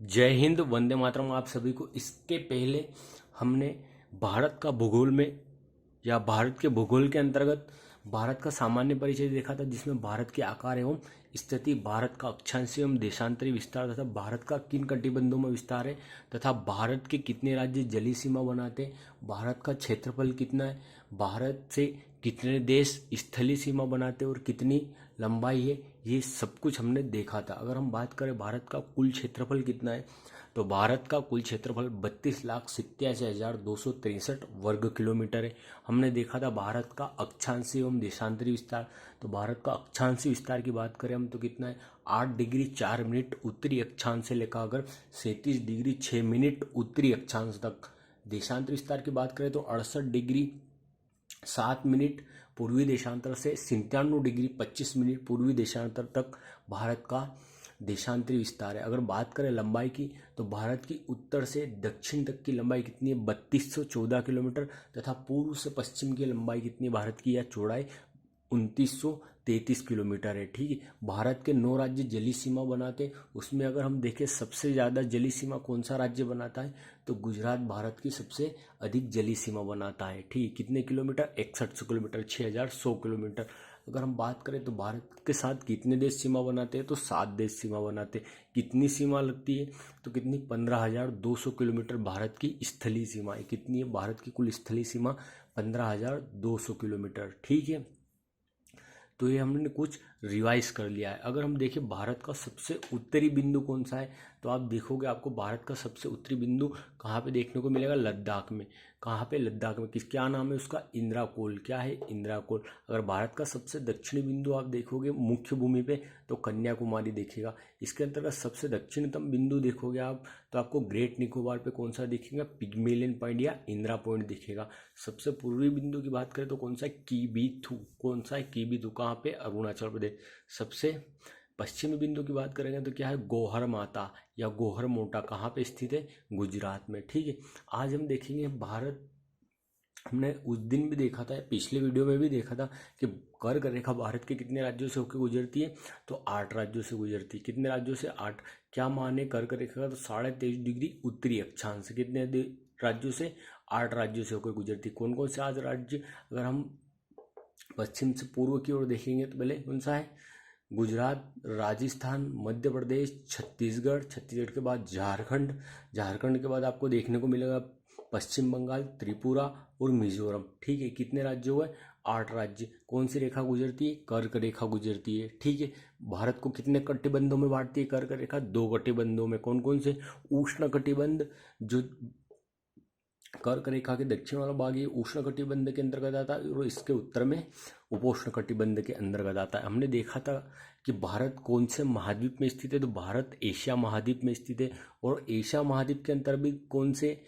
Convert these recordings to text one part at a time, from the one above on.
जय हिंद, वंदे मातरम। आप सभी को इसके पहले हमने भारत का भूगोल में या भारत के भूगोल के अंतर्गत भारत का सामान्य परिचय देखा था, जिसमें भारत के आकार एवं स्थिति, भारत का अक्षांशीय एवं देशांतरी विस्तार तथा भारत का किन कटिबंधों में विस्तार है तथा भारत के कितने राज्य जलीय सीमा बनाते हैं, भारत का क्षेत्रफल कितना है, भारत से कितने देश स्थलीय सीमा बनाते हैं और कितनी लंबाई है, ये सब कुछ हमने देखा था। अगर हम बात करें भारत का कुल क्षेत्रफल कितना है, तो भारत का कुल क्षेत्रफल 32,87,263 वर्ग किलोमीटर है। हमने देखा था भारत का अक्षांशीय एवं देशांतरी विस्तार। तो भारत का अक्षांशीय विस्तार की बात करें हम तो कितना है, 8 डिग्री 4 मिनट उत्तरी अक्षांश से लेकर अगर 37 डिग्री 6 मिनट उत्तरी अक्षांश तक। देशांतरी विस्तार की बात करें तो 68 डिग्री 7 मिनट पूर्वी देशांतर से 97 डिग्री 25 मिनट पूर्वी देशांतर तक भारत का देशांतरी विस्तार है। अगर बात करें लंबाई की, तो भारत की उत्तर से दक्षिण तक की लंबाई कितनी है, 3214 किलोमीटर तथा पूर्व से पश्चिम की लंबाई कितनी है भारत की, या चौड़ाई 2933 किलोमीटर है। ठीक है, भारत के 9 राज्य जलीय सीमा बनाते हैं। उसमें अगर हम देखें सबसे ज़्यादा जलीय सीमा कौन सा राज्य बनाता है, तो गुजरात भारत की सबसे अधिक जलीय सीमा बनाता है। ठीक है, कितने किलोमीटर, 6100 किलोमीटर, 6100 किलोमीटर। अगर हम बात करें तो भारत के साथ कितने देश सीमा बनाते हैं, तो 7 देश सीमा बनाते हैं। कितनी सीमा लगती है, तो कितनी, 15,200 किलोमीटर भारत की स्थलीय सीमा है। कितनी है भारत की कुल स्थलीय सीमा, 15,200 किलोमीटर। ठीक है, तो ये हमने कुछ रिवाइज कर लिया है। अगर हम देखें भारत का सबसे उत्तरी बिंदु कौन सा है, तो आप देखोगे आपको भारत का सबसे उत्तरी बिंदु कहाँ पे देखने को मिलेगा, लद्दाख में। कहाँ पे, लद्दाख में। क्या नाम है उसका, इंदिराकोल। क्या है, इंदिराकोल। अगर भारत का सबसे दक्षिणी बिंदु आप देखोगे मुख्य भूमि पे, तो कन्याकुमारी दिखेगा। इसके अंतर्गत सबसे दक्षिणतम बिंदु देखोगे आप, तो आपको ग्रेट निकोबार पे कौन सा दिखेगा, पिग्मेलियन पॉइंट या इंदिरा पॉइंट दिखेगा। सबसे पूर्वी बिंदु की बात करें तो कौन सा है, कीबीथू। कौन सा है, कीबीथू। कहाँ पे, अरुणाचल प्रदेश। सबसे पश्चिमी बिंदु की बात करेंगे तो क्या है, गोहर माता या गोहर मोटा। कहाँ पे स्थित है, गुजरात में। ठीक है, आज हम देखेंगे भारत। हमने उस दिन भी देखा था, पिछले वीडियो में भी देखा था कि कर्क रेखा भारत के कितने राज्यों से होकर गुजरती है, तो 8 राज्यों से गुजरती है। कितने राज्यों से, 8। क्या माने कर्क रेखा का, तो 23.5 डिग्री उत्तरी अक्षांश से। कितने राज्यों से, 8 राज्यों से होकर गुजरती है। कौन कौन से आज राज्य, अगर हम पश्चिम से पूर्व की ओर देखेंगे तो पहले कौन सा है, गुजरात, राजस्थान, मध्य प्रदेश, छत्तीसगढ़। छत्तीसगढ़ के बाद झारखंड। झारखंड के बाद आपको देखने को मिलेगा पश्चिम बंगाल, त्रिपुरा और मिजोरम। ठीक है, कितने राज्य हुए, 8 राज्य। कौन सी रेखा गुजरती है, कर्क रेखा गुजरती है। ठीक है, भारत को कितने कटिबंधों में बांटती है कर्क रेखा, 2 कटिबंधों में। कौन कौन से, उष्ण कटिबंध, जो कर्क रेखा के दक्षिण वाला भाग ये उष्ण कटिबंध के अंतर्गत आता है, और इसके उत्तर में उपोष्ण कटिबंध के अंतर्गत आता है। हमने देखा था कि भारत कौन से महाद्वीप में स्थित है, तो भारत एशिया महाद्वीप में स्थित है। और एशिया महाद्वीप के अंतर्गत कौन से,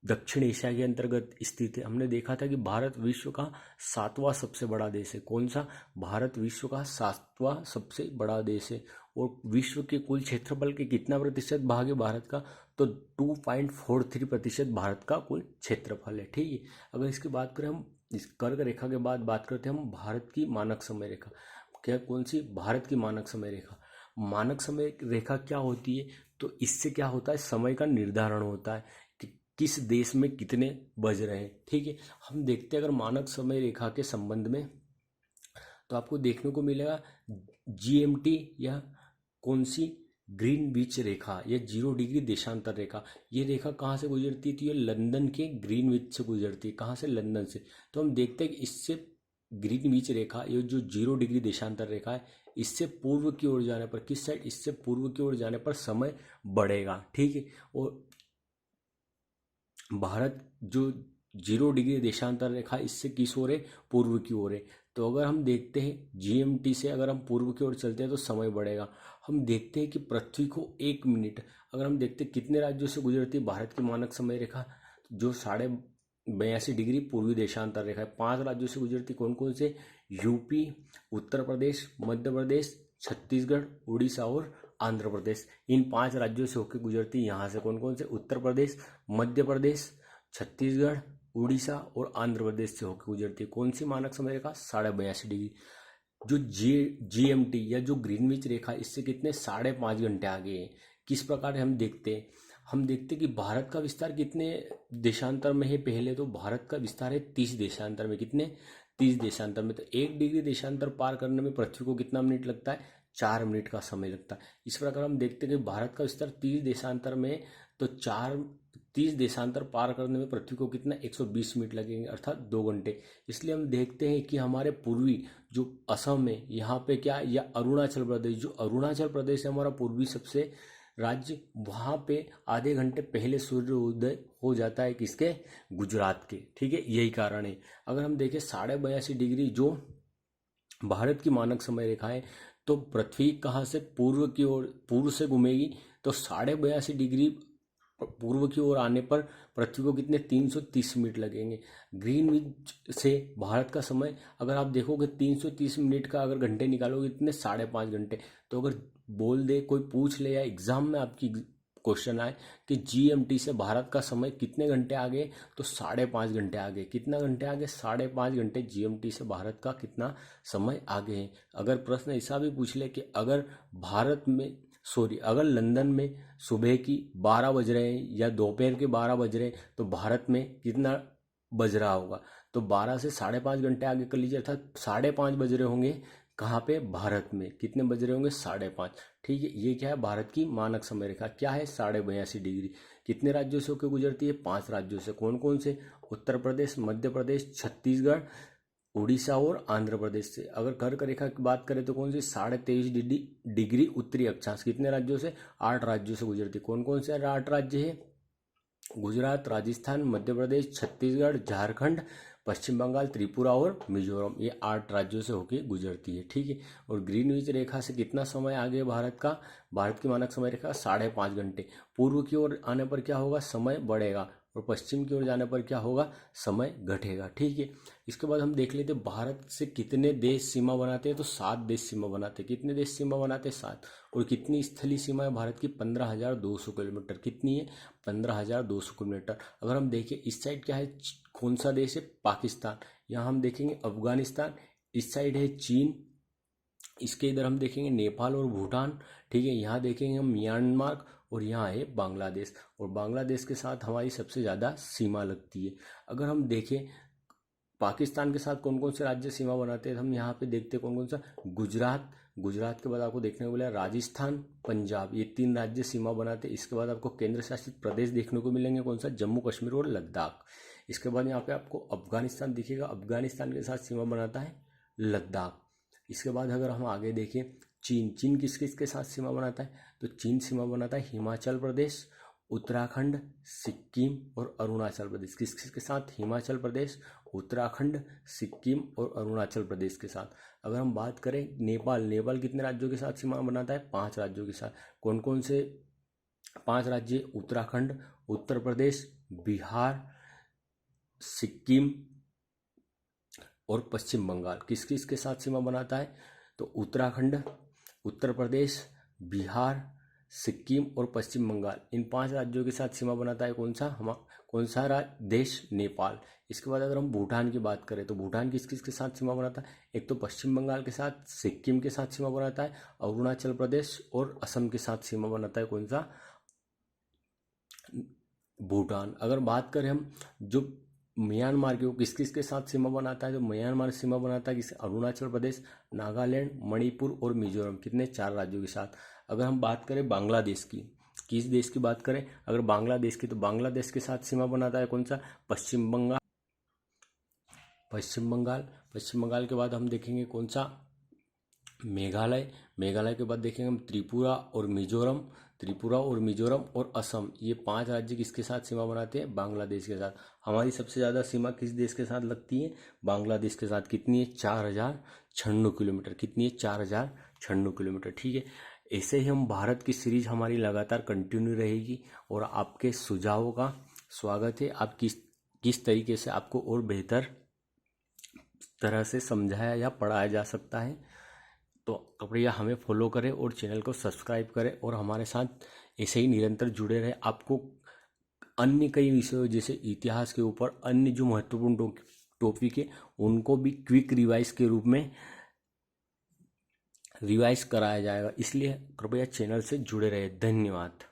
दक्षिण एशिया के अंतर्गत स्थित है। हमने देखा था कि भारत विश्व का 7वां सबसे बड़ा देश है। कौन सा, भारत विश्व का 7वां सबसे बड़ा देश है। और विश्व के कुल क्षेत्रफल के कितना प्रतिशत भाग है भारत का, तो 2.43% भारत का कुल क्षेत्रफल है। ठीक है, अगर इसकी बात करें हम, इस कर्क रेखा के बाद बात करते हैं हम भारत की मानक समय रेखा। क्या, कौन सी, भारत की मानक समय रेखा। मानक समय रेखा क्या होती है, तो इससे क्या होता है, समय का निर्धारण होता है कि किस देश में कितने बज रहे हैं। ठीक है, हम देखते हैं अगर मानक समय रेखा के संबंध में, तो आपको देखने को मिलेगा जीएमटी या कौन सी, ग्रीन बीच रेखा या 0 डिग्री देशांतर रेखा। ये रेखा कहाँ से गुजरती थी, ये लंदन के ग्रीन बीच से गुजरती है। कहाँ से, लंदन से। तो हम देखते हैं कि इससे ग्रीन बीच रेखा, ये जो 0 डिग्री देशांतर रेखा है, इससे पूर्व की ओर जाने पर, किस साइड, इससे पूर्व की ओर जाने पर समय बढ़ेगा। ठीक है, और भारत जो 0 डिग्री देशांतर रेखा, इससे किस ओर है, पूर्व की ओर है। तो अगर हम देखते हैं जीएमटी से अगर हम पूर्व की ओर चलते हैं तो समय बढ़ेगा। हम देखते हैं कि पृथ्वी को 1 मिनट, अगर हम देखते हैं कितने राज्यों से गुजरती है भारत की मानक समय रेखा, जो 82.5 डिग्री पूर्वी देशांतर रेखा है, 5 राज्यों से गुजरती। कौन कौन से, यूपी, उत्तर प्रदेश, मध्य प्रदेश, छत्तीसगढ़, उड़ीसा और आंध्र प्रदेश। इन 5 राज्यों से होकर गुजरती। यहाँ से कौन कौन से, उत्तर प्रदेश, मध्य प्रदेश, छत्तीसगढ़, उड़ीसा और आंध्र प्रदेश से होकर गुजरती है। कौन सी मानक समय रेखा, 82.5 डिग्री। जो जीएमटी या जो ग्रीनविच रेखा, इससे कितने, 5.5 घंटे आगे है। किस प्रकार हम देखते हैं, हम देखते हैं कि भारत का विस्तार कितने देशांतर में है। पहले तो भारत का विस्तार है 30 देशांतर में। कितने? 30 देशांतर में। तो 1 डिग्री देशांतर पार करने में पृथ्वी को कितना मिनट लगता है? 4 मिनट का समय लगता है। इस प्रकार हम देखते हैं कि भारत का विस्तार 30 देशांतर में है, तो 30 देशांतर पार करने में पृथ्वी को कितना 120 मिनट लगेंगे, अर्थात 2 घंटे। इसलिए हम देखते हैं कि हमारे पूर्वी जो असम है यहाँ पे क्या, या अरुणाचल प्रदेश, जो अरुणाचल प्रदेश है हमारा पूर्वी सबसे राज्य, वहाँ पे आधे घंटे पहले सूर्य उदय हो जाता है। किसके? गुजरात के। ठीक है, यही कारण है। अगर हम देखें 82.5 डिग्री जो भारत की मानक समय रेखा है, तो पृथ्वी कहाँ से पूर्व की ओर, पूर्व से घूमेगी, तो 82.5 डिग्री पूर्व की ओर आने पर पृथ्वी को कितने 330 मिनट लगेंगे। ग्रीनविच से भारत का समय अगर आप देखोगे 330 मिनट का अगर घंटे निकालोगे कितने 5.5 घंटे। तो अगर बोल दे कोई, पूछ ले, या एग्जाम में आपकी क्वेश्चन आए कि जीएमटी से भारत का समय कितने घंटे आगे, तो 5.5 घंटे आगे। कितना घंटे आगे? 5.5 घंटे जीएमटी से भारत का कितना समय आगे है। अगर प्रश्न ऐसा भी पूछ ले कि अगर भारत में, अगर लंदन में सुबह की 12 बज रहे हैं या दोपहर के 12 बज रहे हैं, तो भारत में कितना बज रहा होगा? तो 12 से 5.5 घंटे आगे कर लीजिए, अर्थात 5:30 बज रहे होंगे। कहाँ पे? भारत में। कितने बज रहे होंगे? 5:30। ठीक है, ये क्या है? भारत की मानक समय रेखा क्या है? 82.5 डिग्री। कितने राज्यों से होकर गुजरती है? 5 राज्यों से। कौन कौन से? उत्तर प्रदेश, मध्य प्रदेश, छत्तीसगढ़, उड़ीसा और आंध्र प्रदेश से। अगर कर्क रेखा की बात करें तो कौन सी? 23.5 डिग्री उत्तरी अक्षांश। कितने राज्यों से? 8 राज्यों से गुजरती। कौन कौन से 8 राज्य है? गुजरात, राजस्थान, मध्य प्रदेश, छत्तीसगढ़, झारखंड, पश्चिम बंगाल, त्रिपुरा और मिजोरम। ये 8 राज्यों से होकर गुजरती है। ठीक है, और ग्रीनविच रेखा से कितना समय आगे है भारत का? भारत की मानक समय रेखा 5.5 घंटे। पूर्व की ओर आने पर क्या होगा? समय बढ़ेगा, और पश्चिम की ओर जाने पर क्या होगा? समय घटेगा। ठीक है, इसके बाद हम देख लेते हैं भारत से कितने देश सीमा बनाते हैं। तो 7 देश सीमा बनाते हैं। कितने देश सीमा बनाते हैं? 7। और कितनी स्थलीय सीमा है भारत की? 15,200 किलोमीटर। कितनी है? 15,200 किलोमीटर। अगर हम देखें इस साइड क्या है, कौन सा देश है? पाकिस्तान। यहाँ हम देखेंगे अफगानिस्तान। इस साइड है चीन। इसके इधर हम देखेंगे नेपाल और भूटान। ठीक है, यहाँ देखेंगे हम म्यांमार, और यहाँ है बांग्लादेश। और बांग्लादेश के साथ हमारी सबसे ज़्यादा सीमा लगती है। अगर हम देखें पाकिस्तान के साथ कौन कौन से राज्य सीमा बनाते हैं, हम यहाँ पे देखते हैं कौन कौन सा। गुजरात, गुजरात के बाद आपको देखने को मिला राजस्थान, पंजाब, ये 3 राज्य सीमा बनाते हैं। इसके बाद आपको केंद्र शासित प्रदेश देखने को मिलेंगे, कौन सा? जम्मू कश्मीर और लद्दाख। इसके बाद यहाँ पे आपको अफगानिस्तान दिखेगा। अफगानिस्तान के साथ सीमा बनाता है लद्दाख। इसके बाद अगर हम आगे देखें चीन, चीन किस किस के साथ सीमा बनाता है? तो चीन सीमा बनाता है हिमाचल प्रदेश, उत्तराखंड, सिक्किम और अरुणाचल प्रदेश। किस किस के साथ? हिमाचल प्रदेश, उत्तराखंड, सिक्किम और अरुणाचल प्रदेश के साथ। अगर हम बात करें नेपाल, नेपाल कितने राज्यों के साथ सीमा बनाता है? 5 राज्यों के साथ। कौन कौन से 5 राज्य? उत्तराखंड, उत्तर प्रदेश, बिहार, सिक्किम और पश्चिम बंगाल। किस किस के साथ सीमा बनाता है? तो उत्तराखंड, उत्तर प्रदेश, बिहार, सिक्किम और पश्चिम बंगाल, इन 5 राज्यों के साथ सीमा बनाता है कौन सा? कौन सा देश? नेपाल। इसके बाद अगर हम भूटान की बात करें तो भूटान किस किस के साथ सीमा बनाता है? एक तो पश्चिम बंगाल के साथ, सिक्किम के साथ सीमा बनाता है, अरुणाचल प्रदेश और असम के साथ सीमा बनाता है कौन सा? भूटान। अगर बात करें हम जो म्यांमार के, वो किस किस के साथ सीमा बनाता है? तो म्यांमार सीमा बनाता है किस? अरुणाचल प्रदेश, नागालैंड, मणिपुर और मिजोरम। कितने? 4 राज्यों के साथ। अगर हम बात करें बांग्लादेश की, किस देश की बात करें अगर बांग्लादेश की, तो बांग्लादेश के साथ सीमा बनाता है कौन सा? पश्चिम बंगाल, पश्चिम बंगाल। पश्चिम बंगाल के बाद हम देखेंगे कौन सा? मेघालय। मेघालय के बाद देखेंगे हम त्रिपुरा और मिजोरम, त्रिपुरा और मिजोरम और असम। ये 5 राज्य किसके साथ सीमा बनाते हैं? बांग्लादेश के साथ। हमारी सबसे ज़्यादा सीमा किस देश के साथ लगती है? बांग्लादेश के साथ। कितनी है? 4,096 किलोमीटर। कितनी है? 4,096 किलोमीटर। ठीक है, ऐसे ही हम भारत की सीरीज हमारी लगातार कंटिन्यू रहेगी, और आपके सुझावों का स्वागत है। आप किस तरीके से आपको और बेहतर तरह से समझाया या पढ़ाया जा सकता है। तो कृपया हमें फॉलो करें और चैनल को सब्सक्राइब करें, और हमारे साथ ऐसे ही निरंतर जुड़े रहें। आपको अन्य कई विषयों जैसे इतिहास के ऊपर अन्य जो महत्वपूर्ण टॉपिक है उनको भी क्विक रिवाइज के रूप में रिवाइज कराया जाएगा, इसलिए कृपया चैनल से जुड़े रहे। धन्यवाद।